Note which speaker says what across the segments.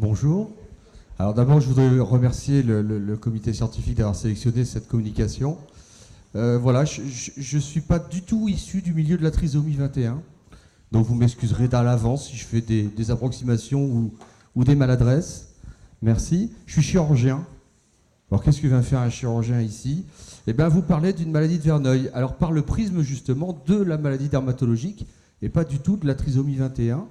Speaker 1: Bonjour. Alors d'abord, je voudrais remercier le comité scientifique d'avoir sélectionné cette communication. Voilà, je ne suis pas du tout issu du milieu de la trisomie 21, donc vous m'excuserez d'avance si je fais des approximations ou des maladresses. Merci. Je suis chirurgien. Alors qu'est-ce que vient faire un chirurgien ici? Eh bien, vous parlez d'une maladie de Verneuil. Alors par le prisme justement de la maladie dermatologique et pas du tout de la trisomie 21.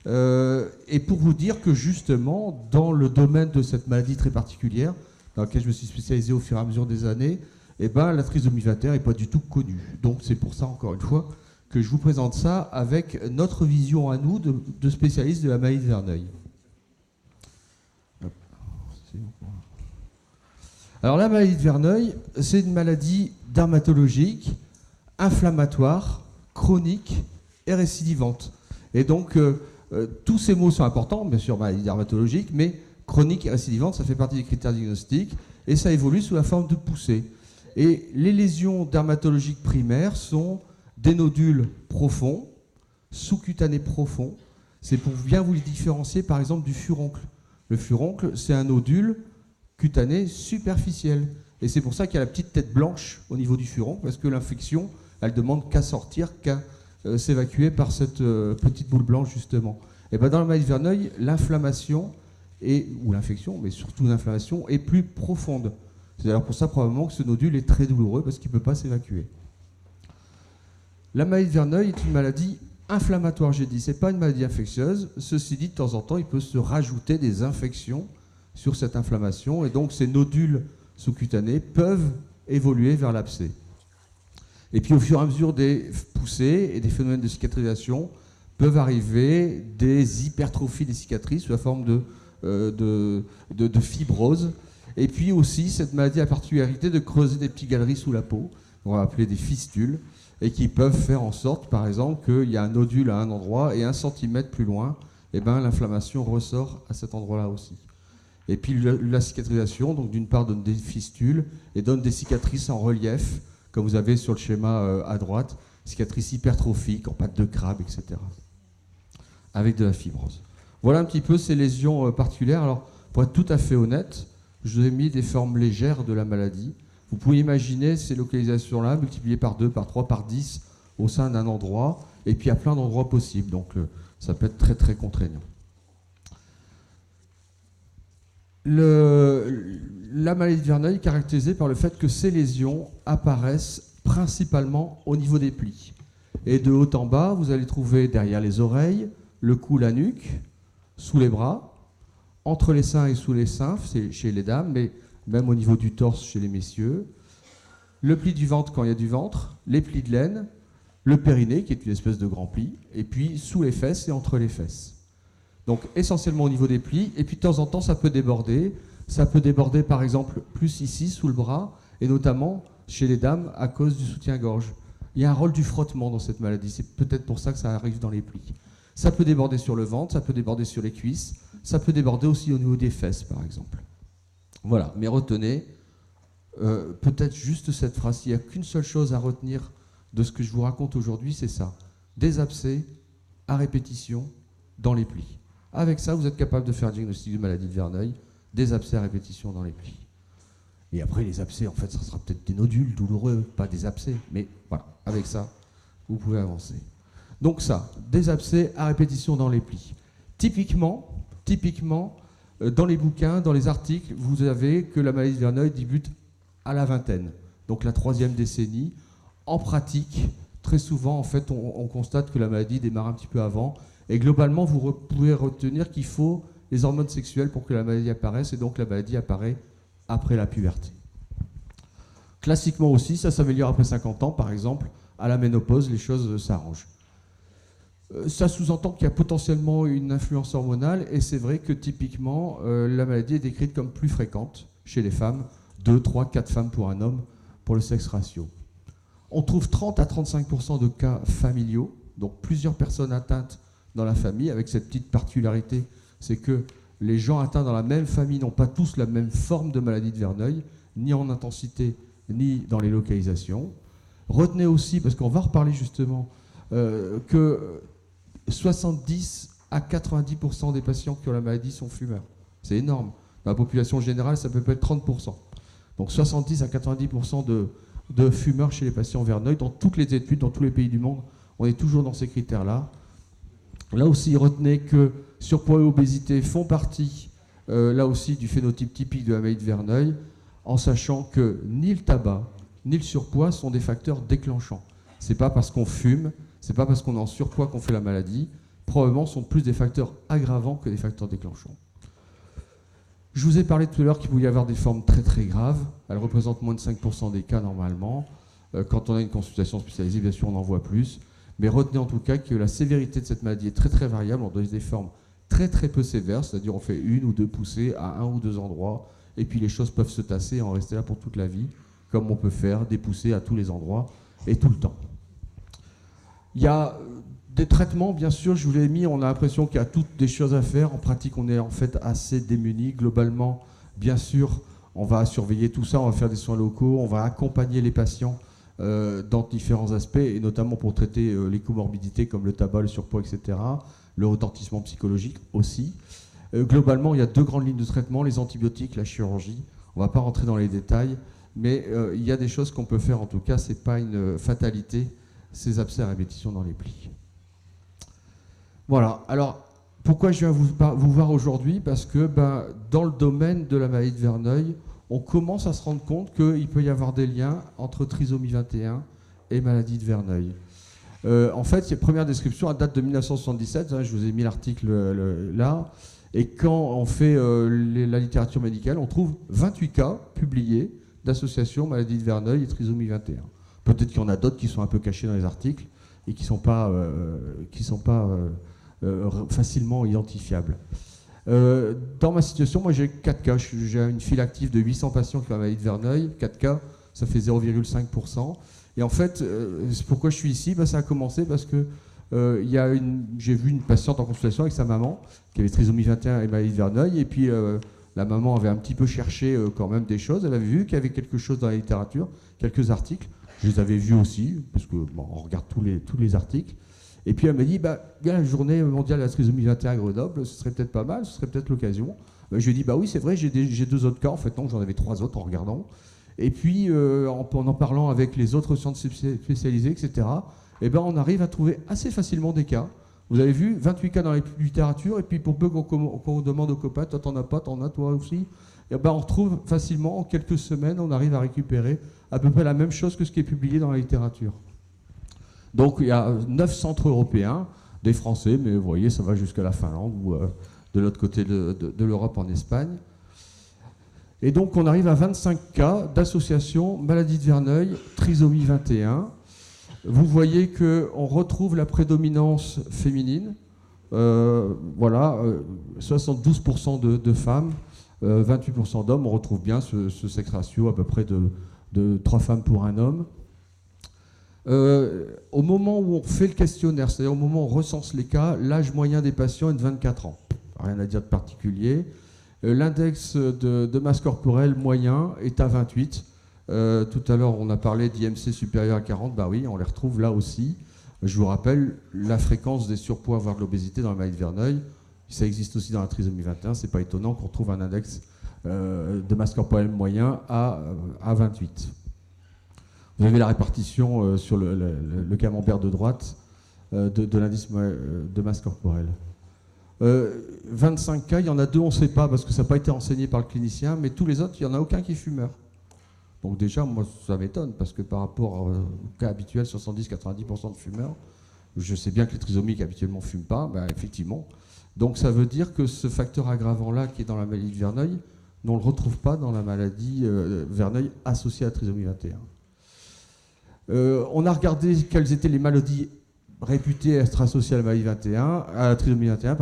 Speaker 1: Et pour vous dire que justement, dans le domaine de cette maladie très particulière, dans laquelle je me suis spécialisé au fur et à mesure des années, eh ben, la trisomie 21 n'est pas du tout connue. Donc c'est pour ça, encore une fois, que je vous présente ça avec notre vision à nous de spécialistes de la maladie de Verneuil. Alors la maladie de Verneuil, c'est une maladie dermatologique, inflammatoire, chronique et récidivante. Et donc tous ces mots sont importants, bien sûr, maladie dermatologique, mais chronique et récidivante, ça fait partie des critères diagnostiques, et ça évolue sous la forme de poussée. Et les lésions dermatologiques primaires sont des nodules profonds, sous-cutanés profonds. C'est pour bien vous les différencier, par exemple, du furoncle. Le furoncle, c'est un nodule cutané superficiel. Et c'est pour ça qu'il y a la petite tête blanche au niveau du furoncle, parce que l'infection, elle demande qu'à sortir, qu'à s'évacuer par cette petite boule blanche, justement. Et ben dans la maladie de Verneuil, l'inflammation, ou l'infection, mais surtout l'inflammation, est plus profonde. C'est d'ailleurs pour ça probablement que ce nodule est très douloureux, parce qu'il ne peut pas s'évacuer. La maladie de Verneuil est une maladie inflammatoire, j'ai dit. Ce n'est pas une maladie infectieuse. Ceci dit, de temps en temps, il peut se rajouter des infections sur cette inflammation, et donc ces nodules sous-cutanés peuvent évoluer vers l'abcès. Et puis au fur et à mesure des poussées et des phénomènes de cicatrisation, peuvent arriver des hypertrophies des cicatrices sous la forme de fibrose. Et puis aussi, cette maladie a la particularité de creuser des petites galeries sous la peau, qu'on va appeler des fistules, et qui peuvent faire en sorte, par exemple, qu'il y a un nodule à un endroit et 1 centimètre plus loin, et ben, l'inflammation ressort à cet endroit-là aussi. Et puis la cicatrisation, donc d'une part, donne des fistules et donne des cicatrices en relief, comme vous avez sur le schéma à droite, cicatrices hypertrophiques, en pâte de crabe, etc. Avec de la fibrose. Voilà un petit peu ces lésions particulières. Alors, pour être tout à fait honnête, je vous ai mis des formes légères de la maladie. Vous pouvez imaginer ces localisations-là multipliées par 2, par 3, par 10 au sein d'un endroit, et puis à plein d'endroits possibles. Donc, ça peut être très, très contraignant. La maladie de Verneuil est caractérisée par le fait que ces lésions apparaissent principalement au niveau des plis. Et de haut en bas, vous allez trouver derrière les oreilles, le cou, la nuque, sous les bras, entre les seins et sous les seins, c'est chez les dames, mais même au niveau du torse chez les messieurs, le pli du ventre quand il y a du ventre, les plis de l'aine, le périnée qui est une espèce de grand pli, et puis sous les fesses et entre les fesses. Donc essentiellement au niveau des plis, et puis de temps en temps ça peut déborder. Ça peut déborder par exemple plus ici sous le bras, et notamment chez les dames à cause du soutien-gorge. Il y a un rôle du frottement dans cette maladie, c'est peut-être pour ça que ça arrive dans les plis. Ça peut déborder sur le ventre, ça peut déborder sur les cuisses, ça peut déborder aussi au niveau des fesses par exemple. Voilà, mais retenez peut-être juste cette phrase, il n'y a qu'une seule chose à retenir de ce que je vous raconte aujourd'hui, c'est ça. Des abcès à répétition dans les plis. Avec ça, vous êtes capable de faire un diagnostic de maladie de Verneuil, des abcès à répétition dans les plis. Et après, les abcès, en fait, ça sera peut-être des nodules douloureux, pas des abcès. Mais voilà, avec ça, vous pouvez avancer. Donc ça, des abcès à répétition dans les plis. Typiquement, dans les bouquins, dans les articles, vous avez que la maladie de Verneuil débute à la vingtaine, donc la 3e décennie. En pratique, très souvent, en fait, on constate que la maladie démarre un petit peu avant. Et globalement, vous pouvez retenir qu'il faut les hormones sexuelles pour que la maladie apparaisse, et donc la maladie apparaît après la puberté. Classiquement aussi, ça s'améliore après 50 ans, par exemple, à la ménopause, les choses s'arrangent. Ça sous-entend qu'il y a potentiellement une influence hormonale, et c'est vrai que typiquement, la maladie est décrite comme plus fréquente chez les femmes, 2, 3, 4 femmes pour un homme, pour le sexe ratio. On trouve 30 à 35% de cas familiaux, donc plusieurs personnes atteintes dans la famille, avec cette petite particularité, c'est que les gens atteints dans la même famille n'ont pas tous la même forme de maladie de Verneuil, ni en intensité, ni dans les localisations. Retenez aussi, parce qu'on va reparler justement, que 70 à 90% des patients qui ont la maladie sont fumeurs. C'est énorme. Dans la population générale, ça peut être 30%. Donc 70 à 90% de fumeurs chez les patients Verneuil. Dans toutes les études, dans tous les pays du monde, on est toujours dans ces critères-là. Là aussi, retenez que surpoids et obésité font partie, là aussi, du phénotype typique de la maladie de Verneuil, en sachant que ni le tabac, ni le surpoids sont des facteurs déclenchants. Ce n'est pas parce qu'on fume, ce n'est pas parce qu'on est en surpoids qu'on fait la maladie. Probablement, ce sont plus des facteurs aggravants que des facteurs déclenchants. Je vous ai parlé tout à l'heure qu'il pouvait y avoir des formes très très graves. Elles représentent moins de 5% des cas normalement. Quand on a une consultation spécialisée, bien sûr, on en voit plus. Mais retenez en tout cas que la sévérité de cette maladie est très très variable. On donne des formes très très peu sévères, c'est-à-dire on fait 1 ou 2 poussées à 1 ou 2 endroits, et puis les choses peuvent se tasser et en rester là pour toute la vie, comme on peut faire des poussées à tous les endroits et tout le temps. Il y a des traitements, bien sûr, je vous l'ai mis, on a l'impression qu'il y a toutes des choses à faire. En pratique, on est en fait assez démunis. Globalement, bien sûr, on va surveiller tout ça, on va faire des soins locaux, on va accompagner les patients dans différents aspects, et notamment pour traiter les comorbidités comme le tabac, le surpoids, etc., le retentissement psychologique aussi. Globalement, il y a 2 grandes lignes de traitement, les antibiotiques, la chirurgie. On ne va pas rentrer dans les détails, mais il y a des choses qu'on peut faire, en tout cas, ce n'est pas une fatalité, ces abcès à répétition dans les plis. Voilà, alors pourquoi je viens vous voir aujourd'hui? Parce que dans le domaine de la maladie de Verneuil, on commence à se rendre compte qu'il peut y avoir des liens entre trisomie 21 et maladie de Verneuil. En fait, cette première description elle date de 1977, je vous ai mis l'article là, et quand on fait la littérature médicale, on trouve 28 cas publiés d'association maladie de Verneuil et trisomie 21. Peut-être qu'il y en a d'autres qui sont un peu cachés dans les articles et qui ne sont pas facilement identifiables. Dans ma situation, moi j'ai 4 cas. J'ai une file active de 800 patients qui ont la maladie de Verneuil. 4 cas, ça fait 0,5%. Et en fait, c'est pourquoi je suis ici, ça a commencé parce que j'ai vu une patiente en consultation avec sa maman qui avait trisomie 21 et maladie de Verneuil. Et puis la maman avait un petit peu cherché quand même des choses. Elle avait vu qu'il y avait quelque chose dans la littérature, quelques articles. Je les avais vus aussi, parce que on regarde tous les articles. Et puis elle m'a dit, la journée mondiale de la trisomie 21 à Grenoble, ce serait peut-être pas mal, ce serait peut-être l'occasion. Je lui ai dit, oui, c'est vrai, j'ai 2 autres cas, en fait, non, j'en avais 3 autres en regardant. Et puis, en parlant avec les autres centres spécialisés, etc., on arrive à trouver assez facilement des cas. Vous avez vu, 28 cas dans la littérature, et puis pour peu qu'on demande aux copains, toi t'en as pas, t'en as toi aussi, on retrouve facilement, en quelques semaines, on arrive à récupérer à peu près la même chose que ce qui est publié dans la littérature. Donc il y a 9 centres européens, des Français, mais vous voyez, ça va jusqu'à la Finlande ou de l'autre côté de l'Europe en Espagne. Et donc on arrive à 25 cas d'association maladie de Verneuil, trisomie 21. Vous voyez qu'on retrouve la prédominance féminine, 72% de femmes, 28% d'hommes. On retrouve bien ce sexe ratio à peu près de 3 femmes pour un homme. Au moment où on fait le questionnaire, c'est-à-dire au moment où on recense les cas, l'âge moyen des patients est de 24 ans. Rien à dire de particulier. L'index de masse corporelle moyen est à 28. Tout à l'heure, on a parlé d'IMC supérieur à 40. Oui, on les retrouve là aussi. Je vous rappelle la fréquence des surpoids, voire de l'obésité dans la maladie de Verneuil. Ça existe aussi dans la trisomie 21. C'est pas étonnant qu'on trouve un index de masse corporelle moyen à 28. Vous avez la répartition sur le camembert de droite de l'indice de masse corporelle. 25 cas, il y en a 2, on ne sait pas, parce que ça n'a pas été renseigné par le clinicien, mais tous les autres, il n'y en a aucun qui est fumeur. Donc déjà, moi, ça m'étonne, parce que par rapport au cas habituel, 70-90% de fumeurs, je sais bien que les trisomiques habituellement ne fument pas, effectivement. Donc ça veut dire que ce facteur aggravant-là, qui est dans la maladie de Verneuil, on ne le retrouve pas dans la maladie Verneuil associée à la trisomie 21. On a regardé quelles étaient les maladies réputées être associées à la maladie 21, à la trisomie 21,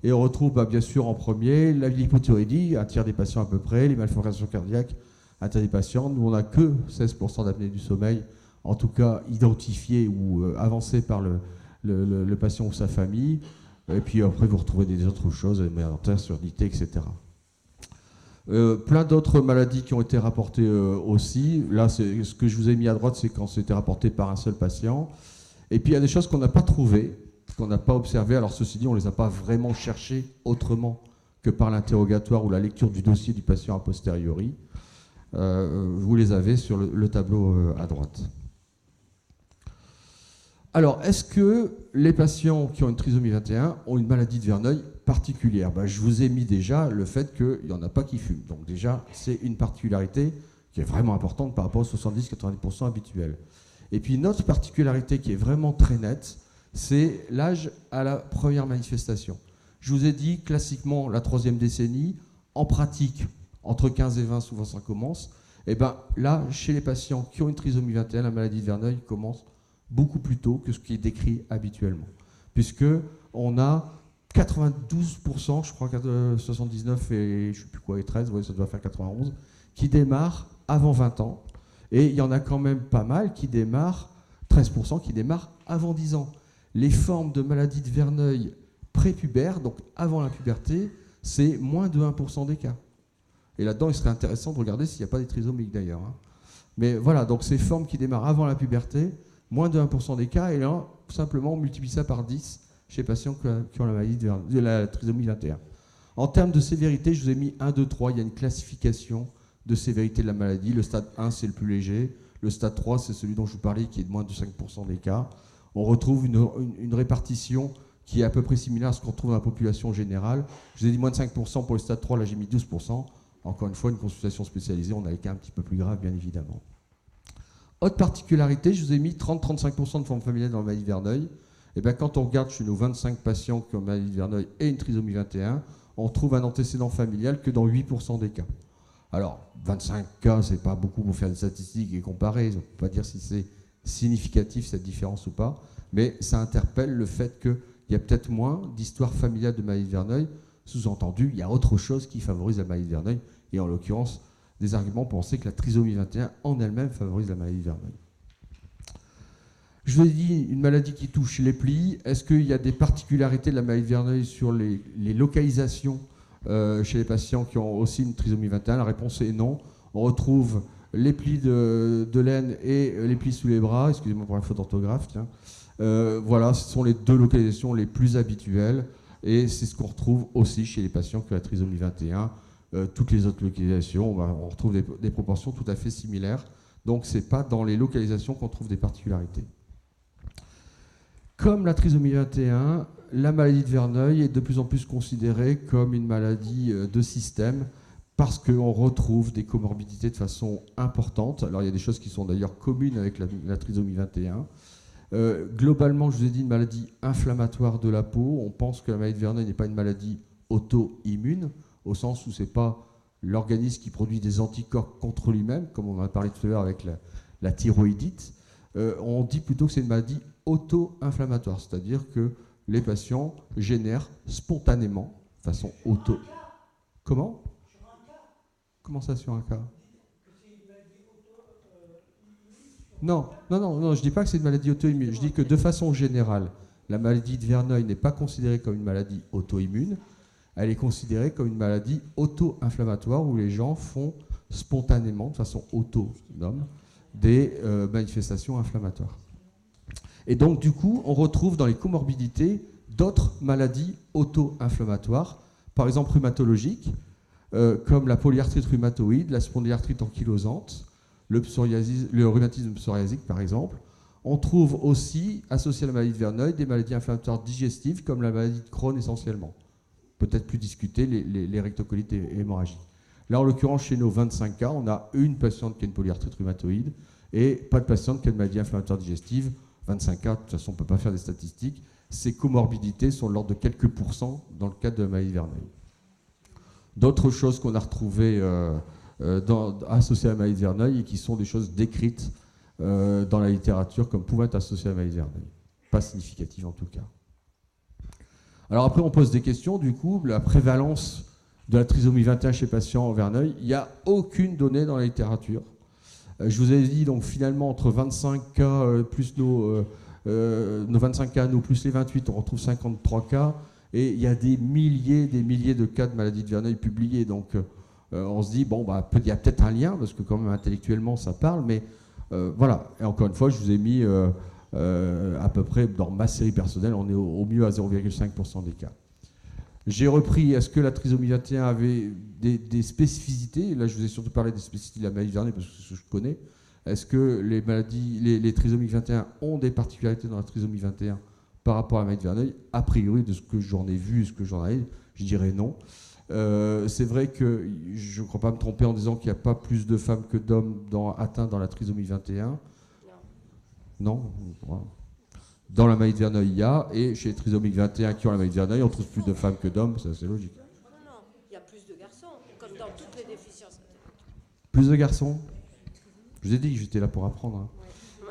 Speaker 1: et on retrouve bien sûr en premier l'hypothyroïdie, un tiers des patients à peu près, les malformations cardiaques, un tiers des patients. Nous, on n'a que 16% d'apnée du sommeil, en tout cas identifié ou avancé par le patient ou sa famille. Et puis après, vous retrouvez des autres choses, maladies dentaires, surdité, etc. Plein d'autres maladies qui ont été rapportées aussi. Là, ce que je vous ai mis à droite, c'est quand c'était rapporté par un seul patient. Et puis, il y a des choses qu'on n'a pas trouvées. qu'on n'a pas observé. Alors ceci dit, on ne les a pas vraiment cherchés autrement que par l'interrogatoire ou la lecture du dossier du patient a posteriori. Vous les avez sur le tableau à droite. Alors, est-ce que les patients qui ont une trisomie 21 ont une maladie de Verneuil particulière? Je vous ai mis déjà le fait qu'il n'y en a pas qui fument. Donc déjà, c'est une particularité qui est vraiment importante par rapport aux 70-90% habituels. Et puis une autre particularité qui est vraiment très nette, c'est l'âge à la première manifestation. Je vous ai dit, classiquement, la 3e décennie, en pratique, entre 15 et 20, souvent ça commence. Et bien là, chez les patients qui ont une trisomie 21, la maladie de Verneuil commence beaucoup plus tôt que ce qui est décrit habituellement. Puisqu'on a 92%, je crois 79 et je ne sais plus quoi, et 13, ouais, ça doit faire 91, qui démarrent avant 20 ans. Et il y en a quand même pas mal qui démarrent, 13% qui démarrent avant 10 ans. Les formes de maladie de Verneuil prépubère, donc avant la puberté, c'est moins de 1% des cas. Et là-dedans, il serait intéressant de regarder s'il n'y a pas des trisomiques d'ailleurs. Mais voilà, donc ces formes qui démarrent avant la puberté, moins de 1% des cas, et là, simplement, on multiplie ça par 10 chez les patients qui ont la maladie de la trisomie 21. En termes de sévérité, je vous ai mis 1, 2, 3, il y a une classification de sévérité de la maladie. Le stade 1, c'est le plus léger. Le stade 3, c'est celui dont je vous parlais, qui est de moins de 5% des cas. On retrouve une répartition qui est à peu près similaire à ce qu'on trouve dans la population générale. Je vous ai dit moins de 5% pour le stade 3, là j'ai mis 12%. Encore une fois, une consultation spécialisée, on a les cas un petit peu plus graves, bien évidemment. Autre particularité, je vous ai mis 30-35% de formes familiales dans la maladie de Verneuil. Et bien, quand on regarde chez nos 25 patients qui ont une maladie de Verneuil et une trisomie 21, on trouve un antécédent familial que dans 8% des cas. Alors, 25 cas, c'est pas beaucoup pour faire des statistiques et comparer. On ne peut pas dire si c'est significatif cette différence ou pas, mais ça interpelle le fait qu'il y a peut-être moins d'histoires familiales de maladie de Verneuil. Sous-entendu, il y a autre chose qui favorise la maladie de Verneuil, et en l'occurrence, des arguments pour penser que la trisomie 21 en elle-même favorise la maladie de Verneuil. Je vous ai dit une maladie qui touche les plis. Est-ce qu'il y a des particularités de la maladie de Verneuil sur les localisations chez les patients qui ont aussi une trisomie 21? La réponse est non. On retrouve les plis de l'aine et les plis sous les bras. Excusez-moi pour la faute d'orthographe. Voilà, ce sont les deux localisations les plus habituelles. Et c'est ce qu'on retrouve aussi chez les patients qui ont la trisomie 21. Toutes les autres localisations, on retrouve des proportions tout à fait similaires. Donc ce n'est pas dans les localisations qu'on trouve des particularités. Comme la trisomie 21, la maladie de Verneuil est de plus en plus considérée comme une maladie de système parce qu'on retrouve des comorbidités de façon importante. Alors il y a des choses qui sont d'ailleurs communes avec la trisomie 21. Globalement, je vous ai dit une maladie inflammatoire de la peau. On pense que la maladie de Verneuil n'est pas une maladie auto-immune, au sens où ce n'est pas l'organisme qui produit des anticorps contre lui-même, comme on en a parlé tout à l'heure avec la thyroïdite. On dit plutôt que c'est une maladie auto-inflammatoire, c'est-à-dire que les patients génèrent spontanément, de façon auto... Comment? Comment ça sur un cas? Non, je ne dis pas que c'est une maladie auto-immune. Je dis que de façon générale, la maladie de Verneuil n'est pas considérée comme une maladie auto-immune. Elle est considérée comme une maladie auto-inflammatoire où les gens font spontanément, de façon autonome, des manifestations inflammatoires. Et donc, du coup, on retrouve dans les comorbidités d'autres maladies auto-inflammatoires, par exemple rhumatologiques, comme la polyarthrite rhumatoïde, la spondylarthrite ankylosante, le rhumatisme psoriasique, par exemple. On trouve aussi, associé à la maladie de Verneuil, des maladies inflammatoires digestives, comme la maladie de Crohn essentiellement. Peut-être plus discuté, les rectocolites et hémorragiques. Là, en l'occurrence, chez nos 25 cas, on a une patiente qui a une polyarthrite rhumatoïde et pas de patiente qui a une maladie inflammatoire digestive. 25 cas, de toute façon, on ne peut pas faire des statistiques. Ces comorbidités sont de l'ordre de quelques pourcents dans le cadre de la maladie de Verneuil. D'autres choses qu'on a retrouvées associées à la maladie de Verneuil et qui sont des choses décrites dans la littérature comme pouvant être associées à la maladie de Verneuil. Pas significatives en tout cas. Alors après, on pose des questions. Du coup, la prévalence de la trisomie 21 chez patients en Verneuil, il n'y a aucune donnée dans la littérature. Je vous ai dit, donc finalement, entre 25 cas plus nos 25 cas, nous plus les 28, on retrouve 53 cas. Et il y a des milliers de cas de maladie de Verneuil publiés. Donc on se dit, bon, il y a peut-être un lien, parce que quand même intellectuellement ça parle, mais voilà. Et encore une fois, je vous ai mis À peu près, dans ma série personnelle, on est au mieux à 0,5% des cas. J'ai repris, est-ce que la trisomie 21 avait des spécificités? Là, je vous ai surtout parlé des spécificités de la maladie de Verneuil, parce que c'est ce que je connais. Est-ce que les trisomies 21 ont des particularités dans la trisomie 21 par rapport à la maladie de Verneuil? A priori, de ce que j'en ai vu, ce que j'en ai, je dirais non. C'est vrai que je ne crois pas me tromper en disant qu'il n'y a pas plus de femmes que d'hommes atteints dans la trisomie 21. Non. Dans la maladie de Verneuil, il y a, et chez les trisomiques 21 qui ont la maladie de Verneuil, on trouve plus de femmes que d'hommes, ça c'est logique.
Speaker 2: Non, il y a plus de garçons, comme dans toutes les déficiences.
Speaker 1: Plus de garçons? Je vous ai dit que j'étais là pour apprendre. Hein. Ouais.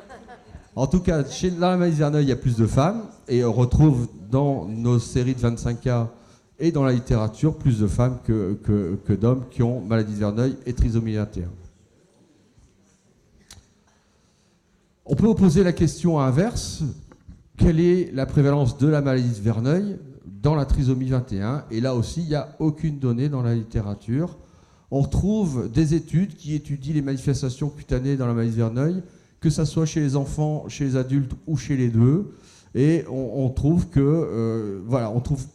Speaker 1: En tout cas, dans la maladie de Verneuil, il y a plus de femmes, et on retrouve dans nos séries de 25 cas et dans la littérature plus de femmes que d'hommes qui ont maladie de Verneuil et trisomie 21. On peut poser la question inverse. Quelle est la prévalence de la maladie de Verneuil dans la trisomie 21? Et là aussi, il n'y a aucune donnée dans la littérature. On retrouve des études qui étudient les manifestations cutanées dans la maladie de Verneuil, que ce soit chez les enfants, chez les adultes ou chez les deux. Et on trouve que,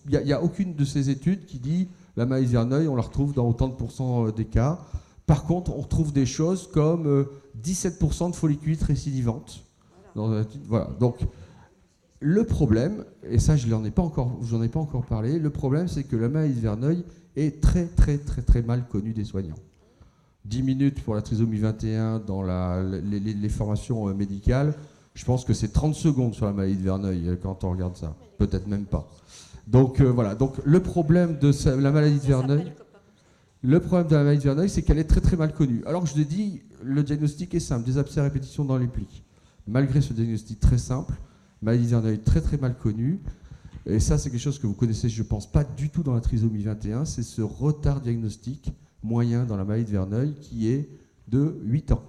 Speaker 1: il n'y a aucune de ces études qui dit la maladie de Verneuil, on la retrouve dans autant de pourcents des cas. Par contre, on retrouve des choses comme 17% de folliculite récidivante. Voilà. Donc, le problème, et ça je n'en ai pas encore parlé, le problème c'est que la maladie de Verneuil est très très très très mal connue des soignants. 10 minutes pour la trisomie 21 dans les formations médicales, je pense que c'est 30 secondes sur la maladie de Verneuil quand on regarde ça, peut-être même pas. Donc voilà, donc le problème de la maladie de Verneuil, c'est qu'elle est très très mal connue. Alors que je l'ai dit, le diagnostic est simple, des abcès à répétition dans les plis. Malgré ce diagnostic très simple, maladie de Verneuil très très mal connue, et ça c'est quelque chose que vous connaissez, je pense, pas du tout dans la trisomie 21, c'est ce retard diagnostique moyen dans la maladie de Verneuil qui est de 8 ans.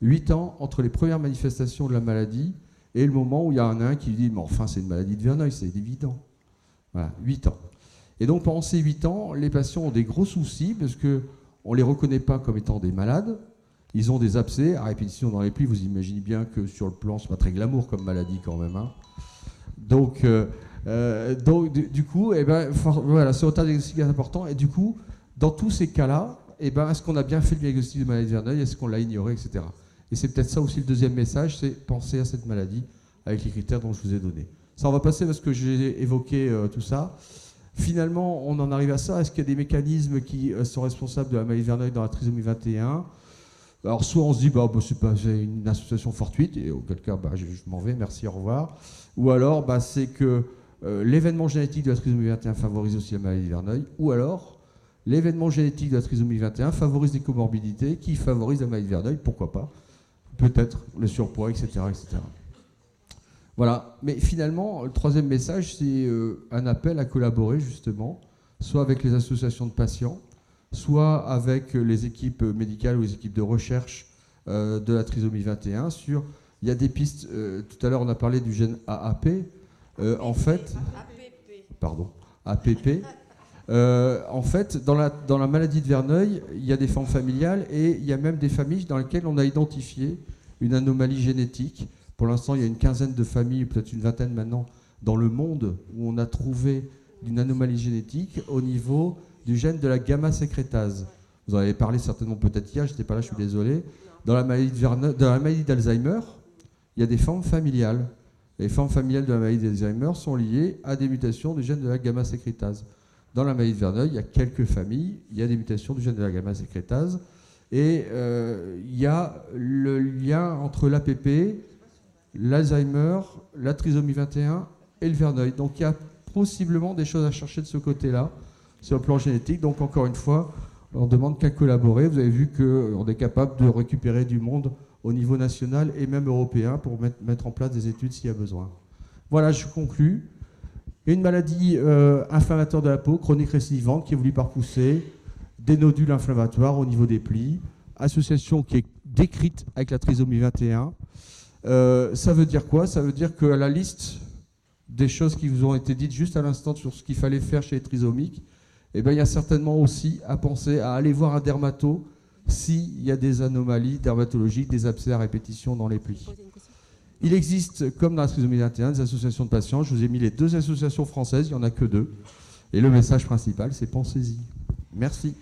Speaker 1: 8 ans entre les premières manifestations de la maladie et le moment où il y en a un qui dit « mais enfin c'est une maladie de Verneuil, c'est évident ». Voilà, 8 ans. Et donc pendant ces 8 ans, les patients ont des gros soucis parce qu'on ne les reconnaît pas comme étant des malades. Ils ont des abcès à répétition dans les plis. Vous imaginez bien que sur le plan, c'est pas très glamour comme maladie quand même. Hein. Donc, du coup, voilà, ce retard diagnostique est important. Et du coup, dans tous ces cas-là, est-ce qu'on a bien fait le diagnostic de maladie de Verneuil? Est-ce qu'on l'a ignoré, etc. Et c'est peut-être ça aussi le deuxième message, c'est penser à cette maladie avec les critères dont je vous ai donné. Ça, on va passer parce que j'ai évoqué tout ça. Finalement, on en arrive à ça. Est-ce qu'il y a des mécanismes qui sont responsables de la maladie de Verneuil dans la trisomie 21? Alors, soit on se dit, c'est une association fortuite, et auquel cas, je m'en vais, merci, au revoir. Ou alors, c'est que l'événement génétique de la trisomie 21 favorise aussi la maladie de Verneuil. Ou alors, l'événement génétique de la trisomie 21 favorise des comorbidités qui favorisent la maladie de Verneuil, pourquoi pas? Peut-être le surpoids, etc., etc. Voilà. Mais finalement, le troisième message, c'est un appel à collaborer, justement, soit avec les associations de patients, soit avec les équipes médicales ou les équipes de recherche de la trisomie 21 il y a des pistes, tout à l'heure on a parlé du gène AAP, en fait, APP, en fait, dans la maladie de Verneuil, il y a des formes familiales et il y a même des familles dans lesquelles on a identifié une anomalie génétique. Pour l'instant, il y a une quinzaine de familles, peut-être une vingtaine maintenant, dans le monde où on a trouvé une anomalie génétique au niveau du gène de la gamma-sécrétase. Vous en avez parlé certainement peut-être hier, je n'étais pas là, je suis désolé. Dans la maladie d'Alzheimer, il y a des formes familiales. Les formes familiales de la maladie d'Alzheimer sont liées à des mutations du gène de la gamma-sécrétase. Dans la maladie de Verneuil, il y a quelques familles, il y a des mutations du gène de la gamma-sécrétase. Et il y a le lien entre l'APP, l'Alzheimer, la trisomie 21 et le Verneuil. Donc il y a possiblement des choses à chercher de ce côté-là, sur le plan génétique. Donc encore une fois, on demande qu'à collaborer. Vous avez vu qu'on est capable de récupérer du monde au niveau national et même européen pour mettre en place des études s'il y a besoin. Voilà, je conclus. Une maladie inflammatoire de la peau, chronique récidivante, qui évolue par poussée, des nodules inflammatoires au niveau des plis, association qui est décrite avec la trisomie 21. Ça veut dire quoi? Ça veut dire qu'à la liste des choses qui vous ont été dites juste à l'instant sur ce qu'il fallait faire chez les trisomiques, il y a certainement aussi à penser à aller voir un dermato s'il y a des anomalies dermatologiques, des abcès à répétition dans les plis. Il existe, comme dans la trisomie 21, des associations de patients. Je vous ai mis les 2 associations françaises, il n'y en a que 2. Et le message principal, c'est pensez-y. Merci.